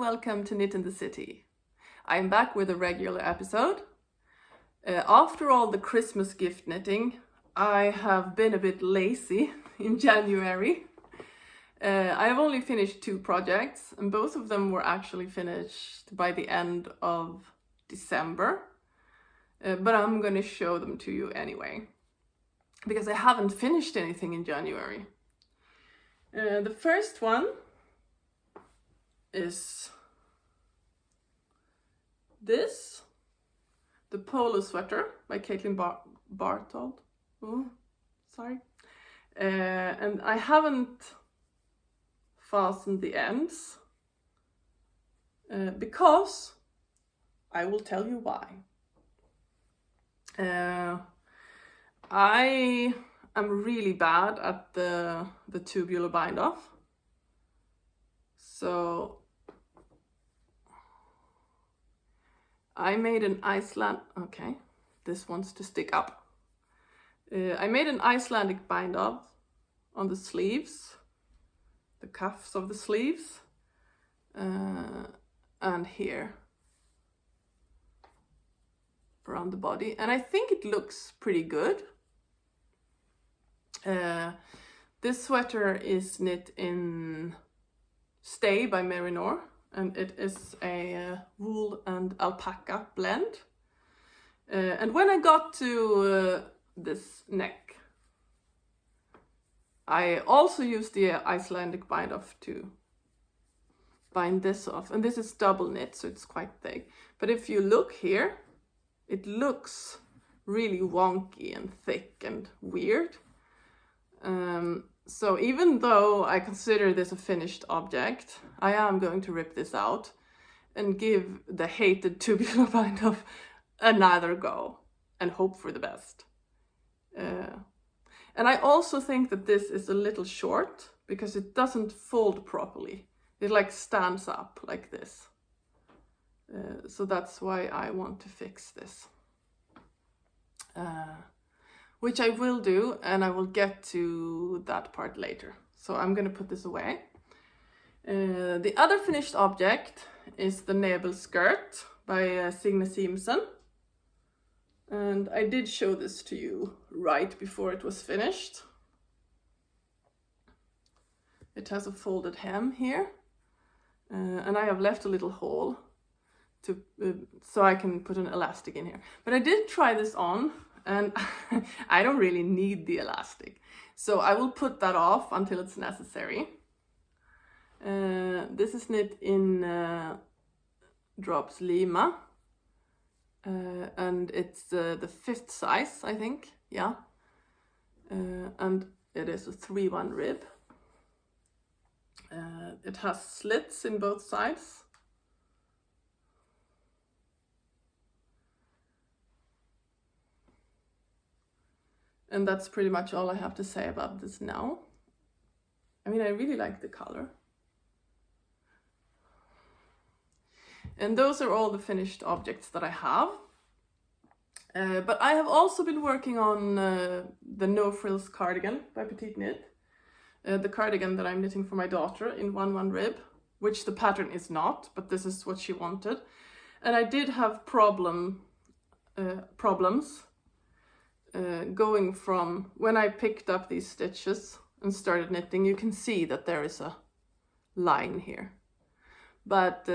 welcome to Knit in the City. I'm back with a regular episode. After all the Christmas gift knitting, I have been a bit lazy in January. I have only finished 2 projects, and both of them were actually finished by the end of December. But I'm going to show them to you anyway, because I haven't finished anything in January. The first one is this, the Polo sweater by Kaitlin Barthold. Oh, sorry. And I haven't fastened the ends because I will tell you why. I am really bad at the tubular bind off. So I made an okay, this wants to stick up. I made an Icelandic bind off on the sleeves, the cuffs of the sleeves, and here around the body, and I think it looks pretty good. This sweater is knit in Stay by Merinor, and it is a wool and alpaca blend. And when I got to this neck, I also used the Icelandic bind off to bind this off, and this is double knit, so it's quite thick. But if you look here, it looks really wonky and thick and weird. So even though I consider this a finished object, I am going to rip this out and give the hated tubular bind off another go and hope for the best. And I also think that this is a little short because it doesn't fold properly. It like stands up like this. So that's why I want to fix this. Which I will do, and I will get to that part later. So I'm going to put this away. The other finished object is the Nebel skirt by Signe Siemsen. And I did show this to you right before it was finished. It has a folded hem here. And I have left a little hole to so I can put an elastic in here. But I did try this on, and I don't really need the elastic. So I will put that off until it's necessary. This is knit in drops Lima. And it's the 5th size, I think. Yeah. And it is a 3-1 rib. It has slits in both sides. And that's pretty much all I have to say about this now. I mean, I really like the color. And those are all the finished objects that I have. But I have also been working on the No Frills cardigan by Petiteknit. The cardigan that I'm knitting for my daughter in 1-1 rib, which the pattern is not, but this is what she wanted. And I did have problems going from when I picked up these stitches and started knitting. You can see that there is a line here. But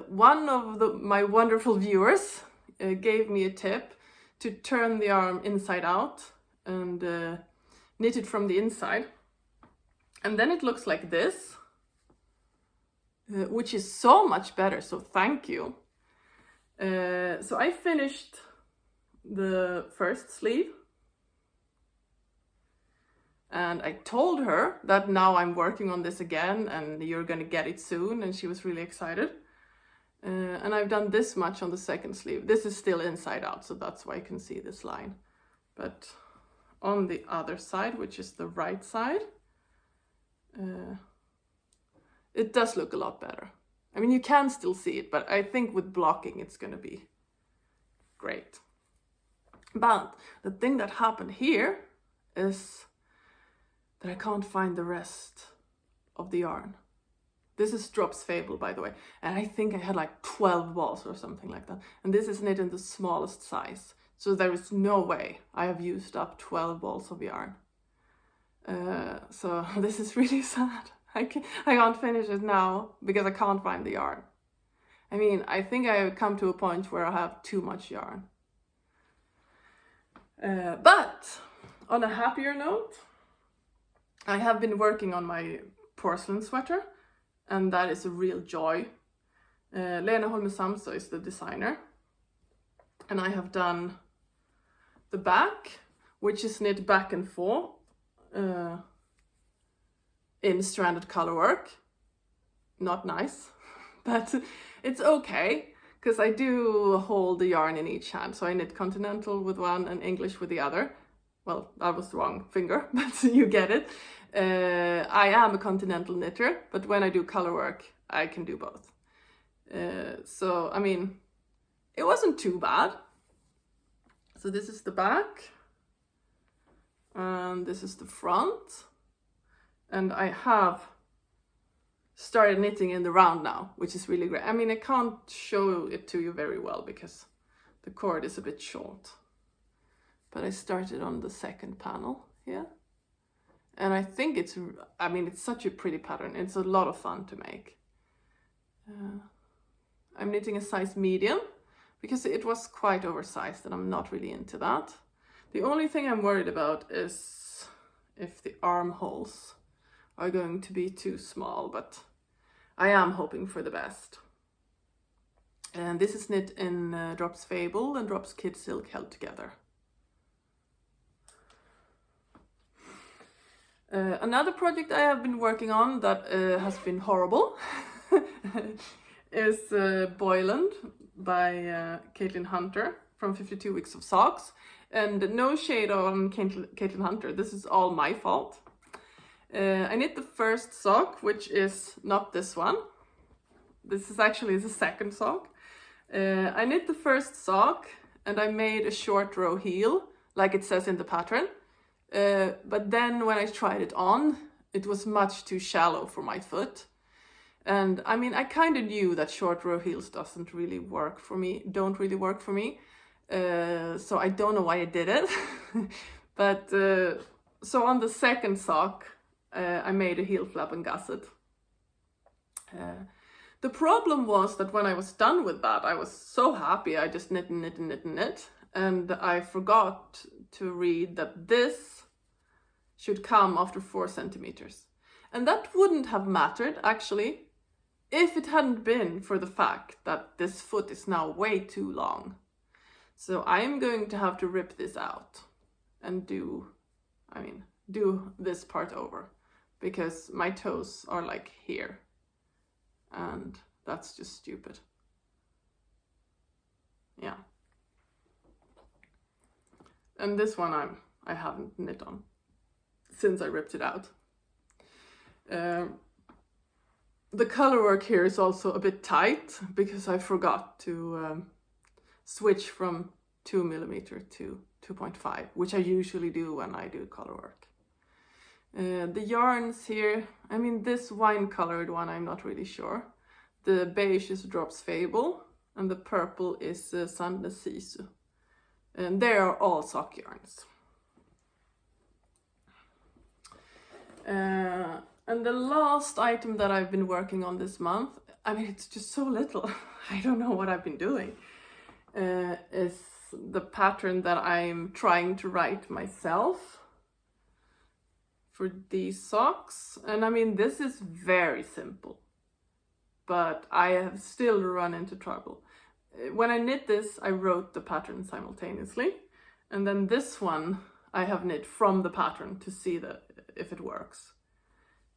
one of my wonderful viewers gave me a tip to turn the arm inside out and knit it from the inside. And then it looks like this, which is so much better, so thank you. So I finished the first sleeve. And I told her that now I'm working on this again and you're going to get it soon. And she was really excited. And I've done this much on the second sleeve. This is still inside out, so that's why you can see this line. But on the other side, which is the right side, it does look a lot better. I mean, you can still see it, but I think with blocking it's going to be great. But the thing that happened here is that I can't find the rest of the yarn. This is Drops Fable, by the way. And I think I had like 12 balls or something like that. And this is knit in the smallest size. So there is no way I have used up 12 balls of yarn. So this is really sad. I can't finish it now because I can't find the yarn. I mean, I think I have come to a point where I have too much yarn. But on a happier note, I have been working on my porcelain sweater, and that is a real joy. Lene Holme Samsø is the designer, and I have done the back, which is knit back and forth in stranded color work. Not nice, but it's okay, because I do hold the yarn in each hand. So I knit continental with one and English with the other. Well, that was the wrong finger, but you get it. I am a continental knitter, but when I do color work, I can do both. So, I mean, it wasn't too bad. So this is the back, and this is the front. And I have started knitting in the round now, which is really great. I mean, I can't show it to you very well because the cord is a bit short. But I started on the second panel here. And I think it's such a pretty pattern. It's a lot of fun to make. I'm knitting a size medium because it was quite oversized and I'm not really into that. The only thing I'm worried about is if the armholes are going to be too small, but I am hoping for the best. And this is knit in Drops Fable and Drops Kid Silk held together. Another project I have been working on that has been horrible is Boyland by Kaitlin Hunter from 52 Weeks of Socks. And no shade on Kaitlin Hunter, this is all my fault. I knit the first sock, which is not this one. This is actually the second sock. I knit the first sock and I made a short row heel, like it says in the pattern. But then when I tried it on, it was much too shallow for my foot. And I mean, I kind of knew that short row heels don't really work for me. So I don't know why I did it. But so on the second sock, I made a heel flap and gusset. The problem was that when I was done with that, I was so happy. I just knit and knit and knit and knit. And I forgot to read that this should come after 4 centimeters. And that wouldn't have mattered, actually, if it hadn't been for the fact that this foot is now way too long. So I'm going to have to rip this out and do this part over, because my toes are like here. And that's just stupid. Yeah. And this one I haven't knit on since I ripped it out. The color work here is also a bit tight because I forgot to switch from 2mm to 2.5, which I usually do when I do color work. The yarns here, I mean, this wine colored one, I'm not really sure. The beige is Drops Fable and the purple is Sandnes Sisu. And they are all sock yarns. And the last item that I've been working on this month, I mean, it's just so little. I don't know what I've been doing. Is the pattern that I'm trying to write myself for these socks. And I mean, this is very simple, but I have still run into trouble. When I knit this, I wrote the pattern simultaneously. And then this one, I have knit from the pattern to see if it works.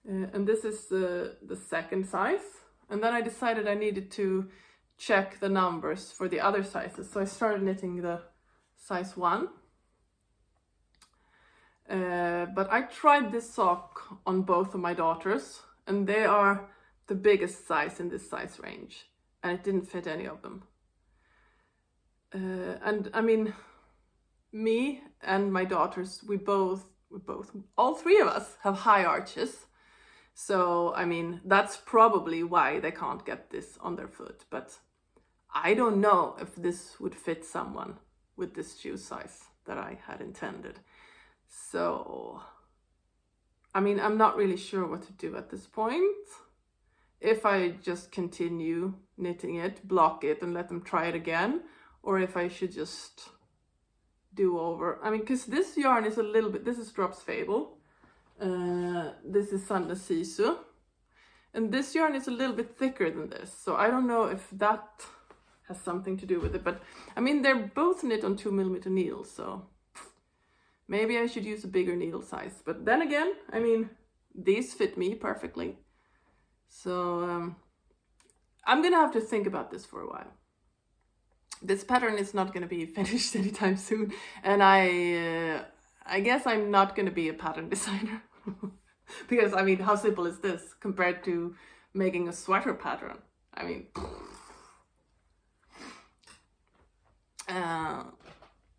And this is the second size. And then I decided I needed to check the numbers for the other sizes. So I started knitting the size 1. But I tried this sock on both of my daughters, and they are the biggest size in this size range, and it didn't fit any of them. And I mean, me and my daughters, we both, all three of us have high arches. So, I mean, that's probably why they can't get this on their foot. But I don't know if this would fit someone with this shoe size that I had intended. So, I mean, I'm not really sure what to do at this point. If I just continue knitting it, block it, and let them try it again, or if I should just do over. I mean, because this yarn is a little bit, this is Drops Fable. This is Sandnes Sisu. And this yarn is a little bit thicker than this. So I don't know if that has something to do with it. But I mean, they're both knit on 2mm needles. So maybe I should use a bigger needle size. But then again, I mean, these fit me perfectly. So I'm going to have to think about this for a while. This pattern is not going to be finished anytime soon. And I guess I'm not going to be a pattern designer. Because, I mean, how simple is this compared to making a sweater pattern? I mean,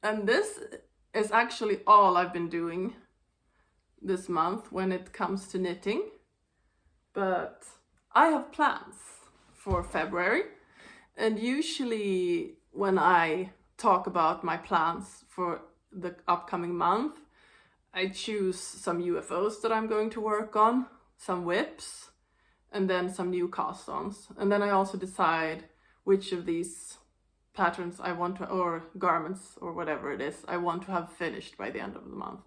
and this is actually all I've been doing this month when it comes to knitting. But I have plans for February. And usually when I talk about my plans for the upcoming month, I choose some UFOs that I'm going to work on, some whips, and then some new cast-ons. And then I also decide which of these patterns I want to, or garments, or whatever it is, I want to have finished by the end of the month.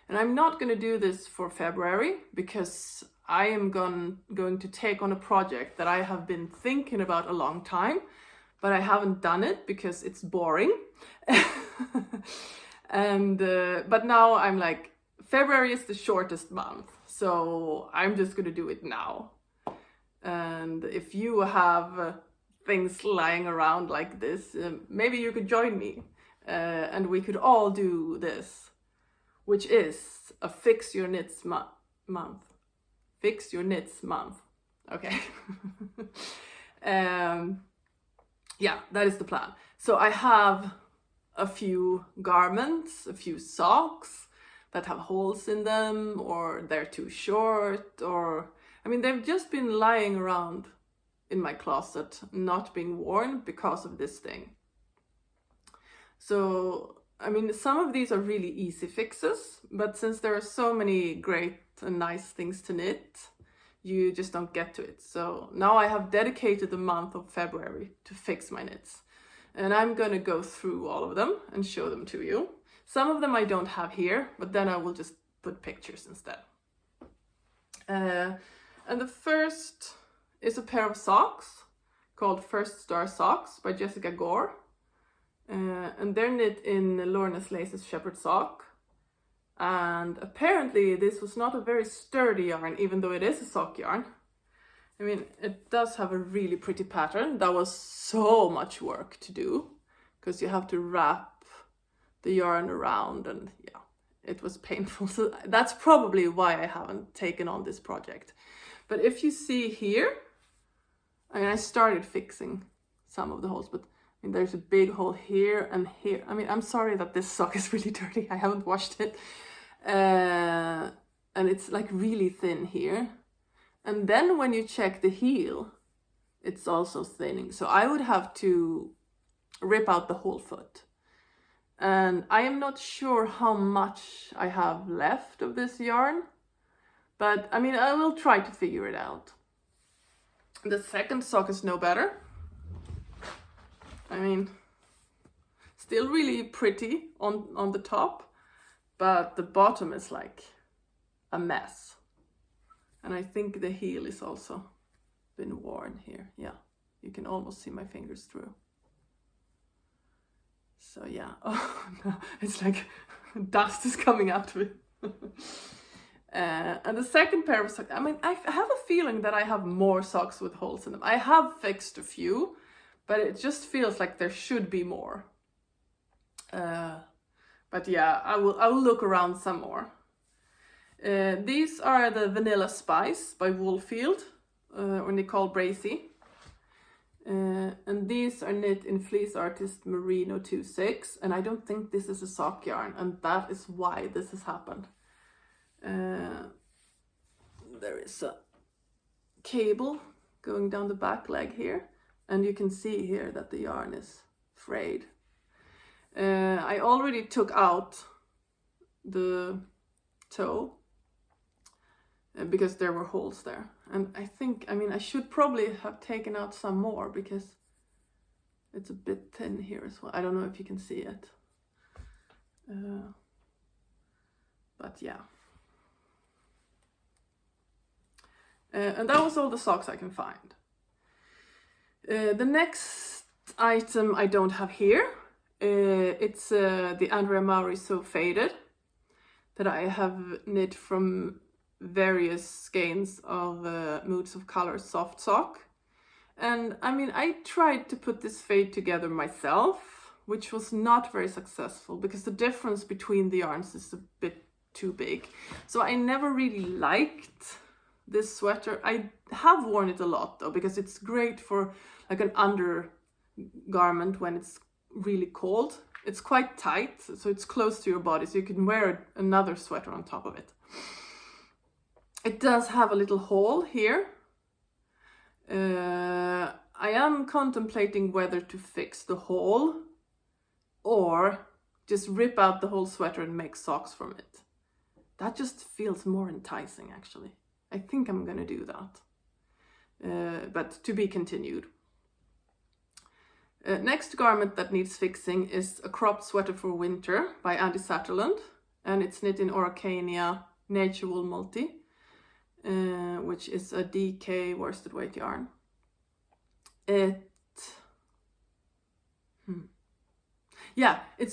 And I'm not going to do this for February because I am going to take on a project that I have been thinking about a long time, but I haven't done it because it's boring. And but now I'm like, February is the shortest month, so I'm just gonna do it now. And if you have things lying around like this, maybe you could join me, and we could all do this, which is a Fix Your Knits month. Fix Your Knits month. Okay. Yeah, that is the plan. So I have a few garments, a few socks that have holes in them, or they're too short, or I mean, they've just been lying around in my closet, not being worn because of this thing. So, I mean, some of these are really easy fixes, but since there are so many great and nice things to knit, you just don't get to it. So now I have dedicated the month of February to fix my knits. And I'm going to go through all of them and show them to you. Some of them I don't have here, but then I will just put pictures instead. And the first is a pair of socks called First Star Socks by Jessica Gore. And they're knit in Lorna's Lace's Shepherd Sock. And apparently this was not a very sturdy yarn, even though it is a sock yarn. I mean, it does have a really pretty pattern. That was so much work to do, because you have to wrap the yarn around, and yeah, it was painful. So that's probably why I haven't taken on this project. But if you see here, I mean, I started fixing some of the holes, but I mean, there's a big hole here and here. I mean, I'm sorry that this sock is really dirty. I haven't washed it. And it's like really thin here. And then when you check the heel, it's also thinning. So I would have to rip out the whole foot. And I am not sure how much I have left of this yarn. But I mean, I will try to figure it out. The second sock is no better. I mean, still really pretty on the top, but the bottom is like a mess. And I think the heel is also been worn here. Yeah, you can almost see my fingers through. So yeah, oh no, it's like dust is coming out of it. And the second pair of socks, I mean, I have a feeling that I have more socks with holes in them. I have fixed a few, but it just feels like there should be more. But yeah, I will look around some more. These are the Vanilla Spice by Woolfield, or Nicole Bracey. And these are knit in Fleece Artist Merino 26, and I don't think this is a sock yarn, and that is why this has happened. There is a cable going down the back leg here, and you can see here that the yarn is frayed. I already took out the toe because there were holes there, and I should probably have taken out some more because it's a bit thin here as well. I don't know if you can see it, but yeah. And that was all the socks I can find. The next item I don't have here. It's the Andrea Mowry So Faded that I have knit from various skeins of Moods of Color soft sock. And I tried to put this fade together myself, which was not very successful because the difference between the yarns is a bit too big. So I never really liked this sweater. I have worn it a lot though, because it's great for like an undergarment when it's really cold. It's quite tight, so it's close to your body, so you can wear another sweater on top of it. It does have a little hole here. I am contemplating whether to fix the hole or just rip out the whole sweater and make socks from it. That just feels more enticing, actually. I think I'm gonna do that, but to be continued. Next garment that needs fixing is a cropped sweater for winter by Andi Satterlund, and it's knit in Oracania Nature Wool Multi, which is a DK worsted weight yarn. It's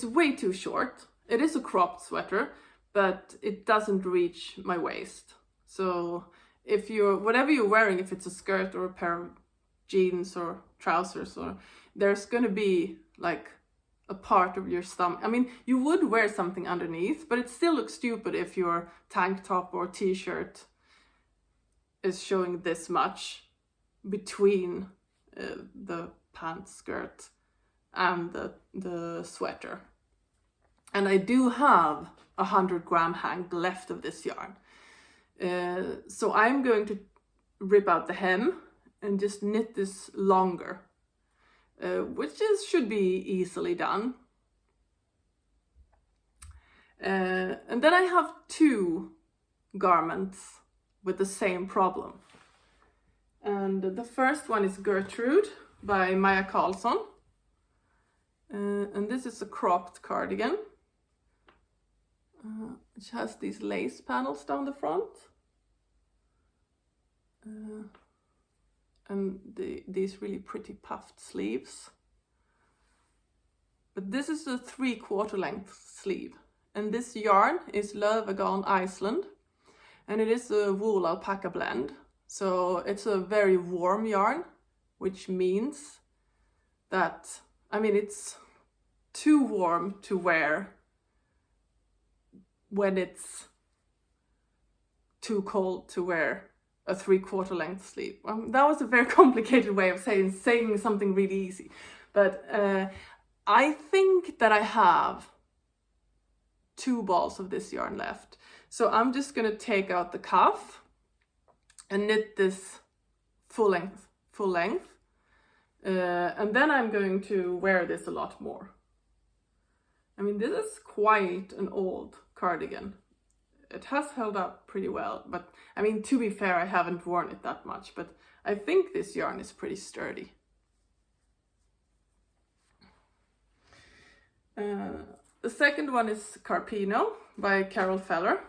way too short. It is a cropped sweater, but it doesn't reach my waist. So if whatever you're wearing, if it's a skirt or a pair of jeans or trousers, or there's gonna be like a part of your stomach. You would wear something underneath, but it still looks stupid if your tank top or t-shirt is showing this much between the pants, skirt, and the sweater. And I do have 100 gram hank left of this yarn. So I'm going to rip out the hem and just knit this longer, which should be easily done. And then I have two garments with the same problem. And the first one is Gertrud by Maja Karlsson. And this is a cropped cardigan. Which has these lace panels down the front. And these really pretty puffed sleeves. But this is a 3/4 length sleeve. And this yarn is Löfvegarn Iceland. And it is a wool alpaca blend. So it's a very warm yarn, which means that, it's too warm to wear when it's too cold to wear a 3/4 length sleeve. That was a very complicated way of saying something really easy. But I think that I have 2 balls of this yarn left. So I'm just gonna take out the cuff and knit this full length. And then I'm going to wear this a lot more. This is quite an old cardigan. It has held up pretty well, but to be fair, I haven't worn it that much, but I think this yarn is pretty sturdy. The second one is Carpino by Carol Feller,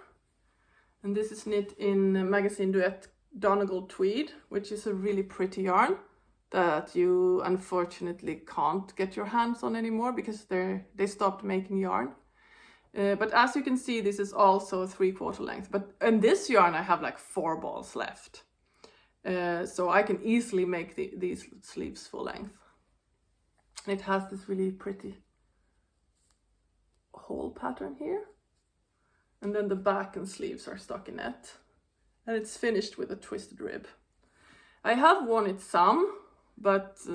and this is knit in Magasin Duett Donegal tweed, which is a really pretty yarn that you unfortunately can't get your hands on anymore because they stopped making yarn. But as you can see, this is also a 3/4 length. But in this yarn, I have like 4 balls left. So I can easily make these sleeves full length. It has this really pretty hole pattern here. And then the back and sleeves are stockinette. And it's finished with a twisted rib. I have worn it some, but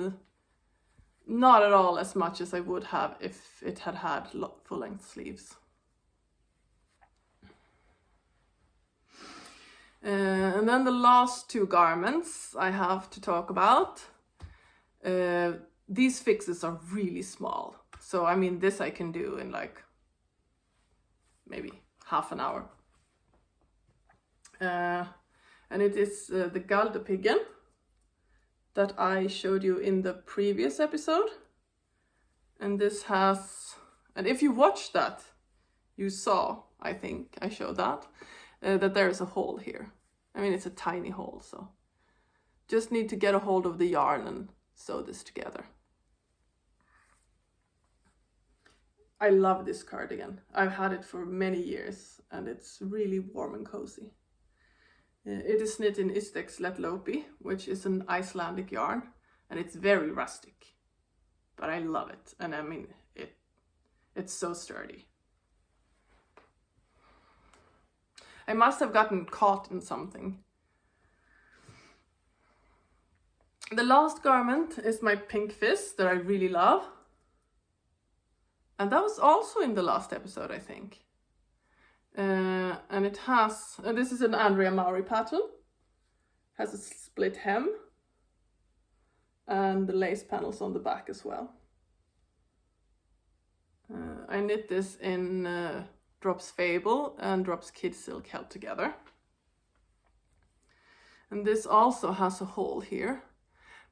not at all as much as I would have if it had full length sleeves. And then the last 2 garments I have to talk about. These fixes are really small. So I mean, this I can do in like maybe half an hour. And it is the Galdhöpiggen that I showed you in the previous episode. And this has, and if you watched that, you saw, I think I showed that, that there is a hole here. I mean, it's a tiny hole, so just need to get a hold of the yarn and sew this together. I love this cardigan. I've had it for many years and it's really warm and cozy. It is knit in Ístex Léttlopi, which is an Icelandic yarn, and it's very rustic, but I love it. And I mean, it's so sturdy. I must have gotten caught in something. The last garment is my pink Fizz that I really love. And that was also in the last episode, I think. And it has, this is an Andrea Mowry pattern. Has a split hem. And the lace panels on the back as well. I knit this in Drops Fable and Drops Kid Silk held together. And this also has a hole here.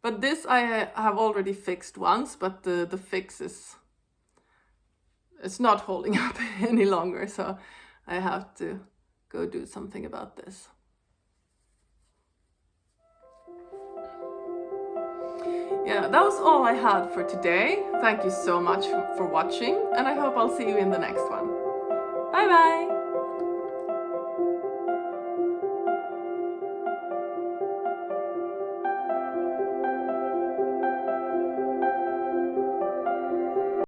But this I have already fixed once, but the fix is, it's not holding up any longer, so I have to go do something about this. Yeah, that was all I had for today. Thank you so much for watching, and I hope I'll see you in the next one. Bye bye!